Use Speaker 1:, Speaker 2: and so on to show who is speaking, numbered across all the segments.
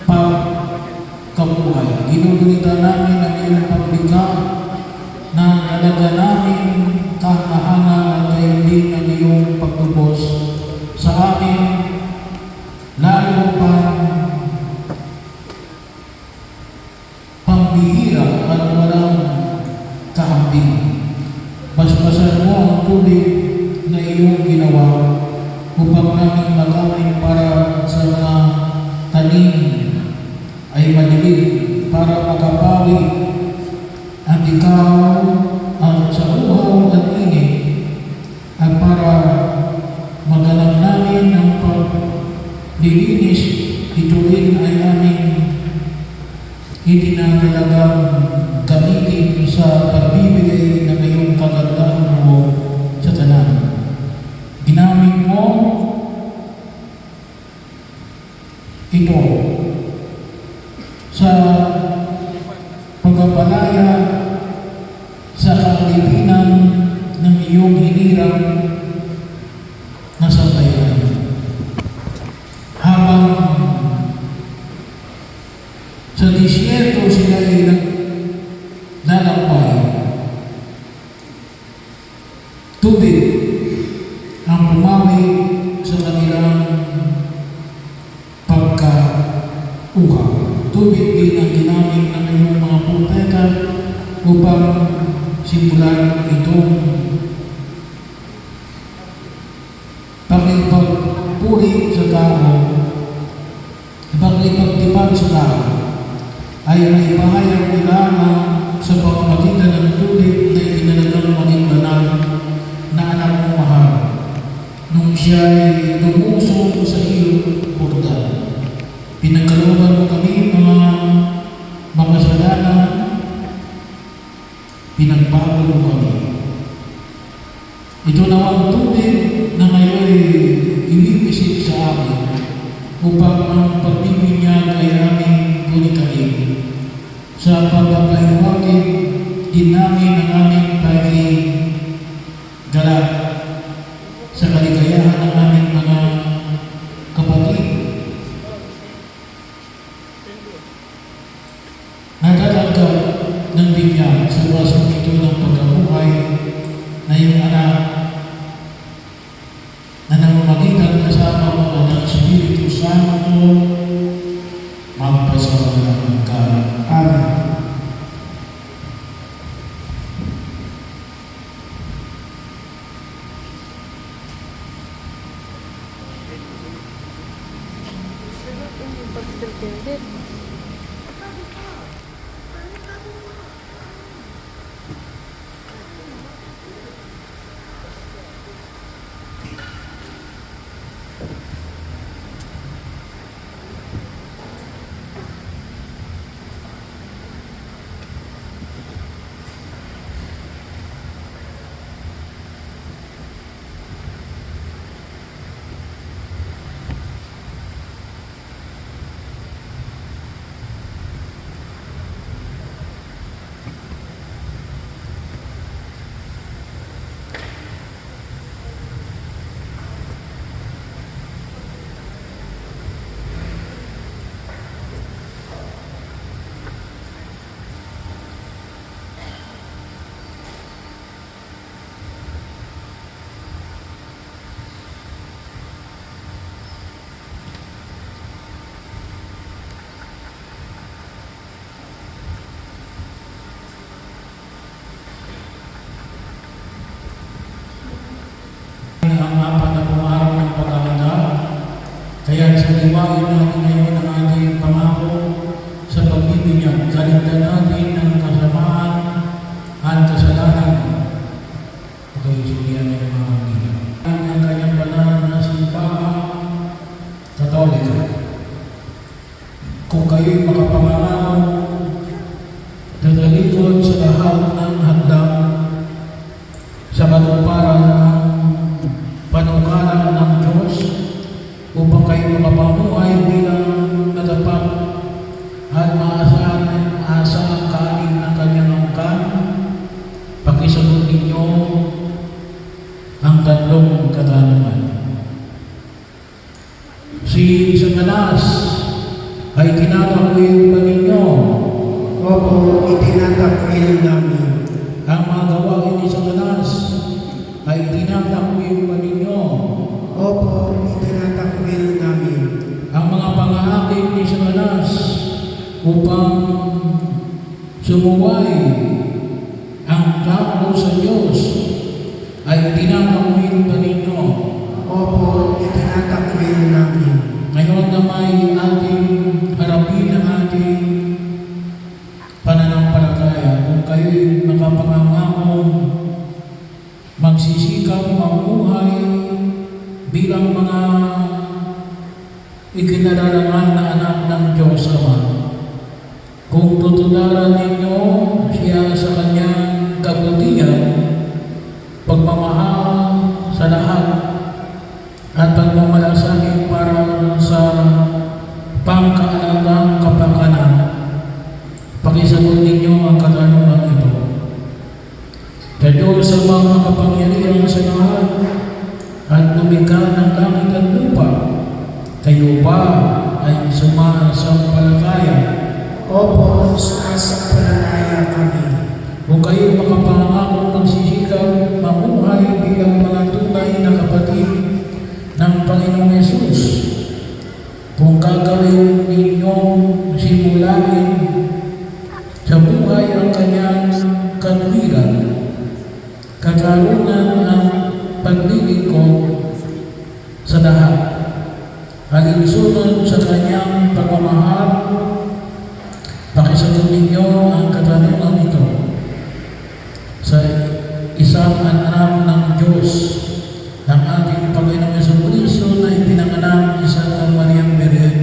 Speaker 1: pagkabuhay. Ginugunita namin ang iyong paglikha na nalaga namin kahanga-hanga at gayon din ang iyong pagtubos sa amin, lalo pa pambihira at walang kahambing. Basbasan mo ang tubig na iyong ginawa upang namin magamit para sa mga tanim ay madilig, para makapawi at ikaw at sa uhaw at init, at para maganap namin ang paglilinis. Ito rin ay aming itinatalagang gamitin sa pagbibigay ng iyong kagandahan mo sa tanan. Ginamit mo ito sa pagpapalaya sa kalilipinan ng iyong hinirang na sambayanan. Habang sa disyerto sila ay naglalakbay, tubig ang pumawi sa kanilang pagka-uhaw. Tubig din ang ginamit ng iyong mga propeta upang simulan itong pakipagpuri sa tao, pakipagtipag sa tao, ay may pahayag nila sa pamamagitan ng tubig na itinalagang maging banal na anak mong mahal nung siya ay lumusong sa ilog Jordan. Pinagkalooban mo kami mga makasalanan, pinagbago mo kami. Ito nawang tubig na ngayon ay iniisip sa amin upang ang pagbibinyag ay aming gunitain. Sa pagpapahiwagin din namin ang aming pagigala sa kaligayahan ng aming mga kapatid. Naglalagay ng binyag sa wasang ito ng pagkabuhay na iyong anak na namamagitan kasama mo ng Espiritu Santo magpasalamat ka. Amen. Ang apat na pumaraw ng paghahanda, kaya sa liwain natin ngayon ang ating pangako sa pagbibinyag. Galigtan natin ng kasamaan at kasalanan. Okay, sulihan ng mga pamilya. Ang kanyang banal na simbahan Katolika. Kung kayo'y makapangaraw, natalikod sa lahat ng hadlang sa katuparan ng panukala ng Diyos upang kayo makapamuhay bilang natapat at maasahan ang kanin ng kanyang angkan. Pakisagot ninyo ang tatlong katanungan. Si Satanas ay tinatakwil pa ninyo
Speaker 2: Opo, itinatakwil namin.
Speaker 1: ang mga gawain ni Satanas ay tinatakwil pa ninyo
Speaker 2: Opo, itinatakwil namin.
Speaker 1: ang mga pang-aakit ni Satanas upang sumuway ang tao sa Diyos ay tinatakwil pa ninyo.
Speaker 2: Opo, itinatakwil namin.
Speaker 1: Ngayon na may ating harapin ang ating pananampalataya, kung kayo'y nakapangangakong magsisikap mamuhay bilang mga ikinararangal na anak ng Diyos Ama, kung tutularan ninyo siya sa kanyang kabutihan, pagmamahal sa lahat, at pagmamalasakit para sa pangkaalagang kapakanan, pakisagot ninyo ang katanungan ito. Sa Diyos sa mga kapangyarihan sa lahat at lumikha ng langit at lupa, kayo ba ay sumasampalataya?
Speaker 2: Opo, sumasampalataya kami.
Speaker 1: Kung kayo makapangakong magsisikap mamuhay bilang mga tunay na kapatid ng Panginoong Yesus, kung gagawin ninyong simulain sa buhay ang kanyang katwiran, katarungan ang paglilingkod sa lahat, alinsunod sa kanyang pagmamahal, pakisagot ninyo ang katanungan ito sa isang anak ng Diyos, ang ating Panginoong Jesucristo na ipinanganak ni Santa Maria Virgen,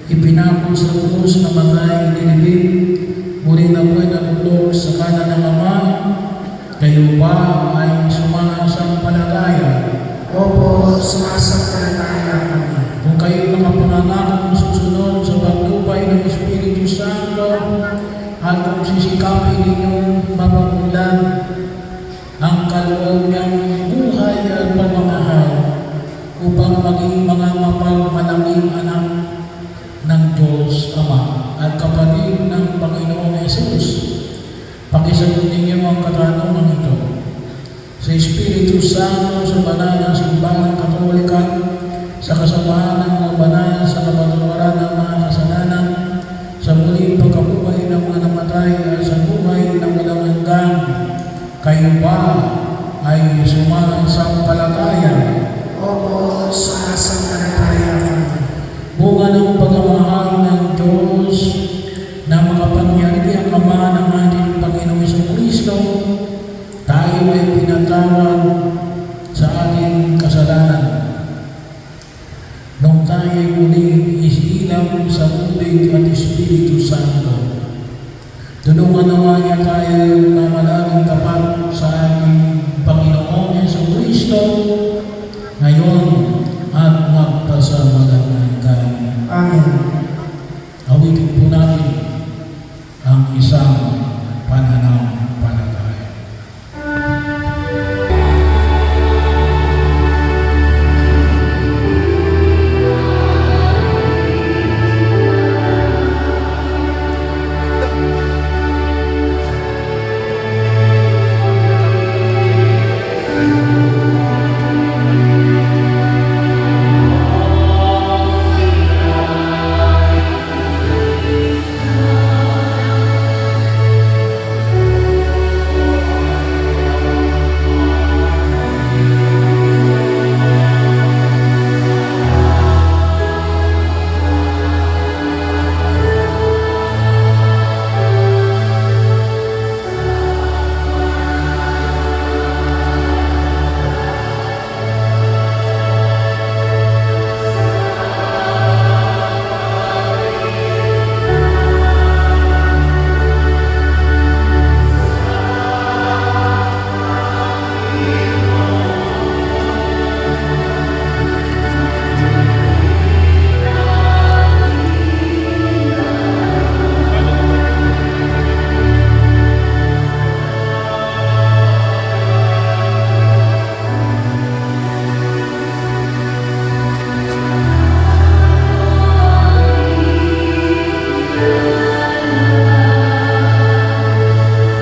Speaker 1: ipinako sa krus na matay, inilibing, muli na buhay na luglok sa kanan ng Ama, kayo ba ay sumasampalataya?
Speaker 2: Opo, sumasampalataya kami.
Speaker 1: Kung kayo makapangangakong susunod sa paglubay ng Espiritu Santo at kung sisikapin ninyong mapagulan ang kaloob niyang buhay at pagmamahal upang maging mga mapagmalanging anak ng Diyos Ama at kapatid ng Panginoong Yesus, pakisagot ninyo ang katanungan ito. Sa Espiritu Santo, sa banal na simbahan Katolika, sa kasamahan ng mga banal, sa kapatawaran ng mga kasalanan, sa muling pagkabuhay ng mga namatay at sa buhay ng walang hanggan, kayo ba ay sumasampalataya?
Speaker 2: Opo, sumasampalataya kami.
Speaker 1: Bunga ng pagmamahal ng Diyos na makapangyarihan ang Ama ng ating Panginoong Jesucristo, tayo ay pinatawad sa ating kasalanan. Nung tayo muling isilang sa tubig at Espiritu Santo, tulungan nawa niya tayo na malaging tapat sa ating Panginoong Jesucristo ngayon at magpasamalang hanggan.
Speaker 2: Amen.
Speaker 1: Awitin po natin ang isang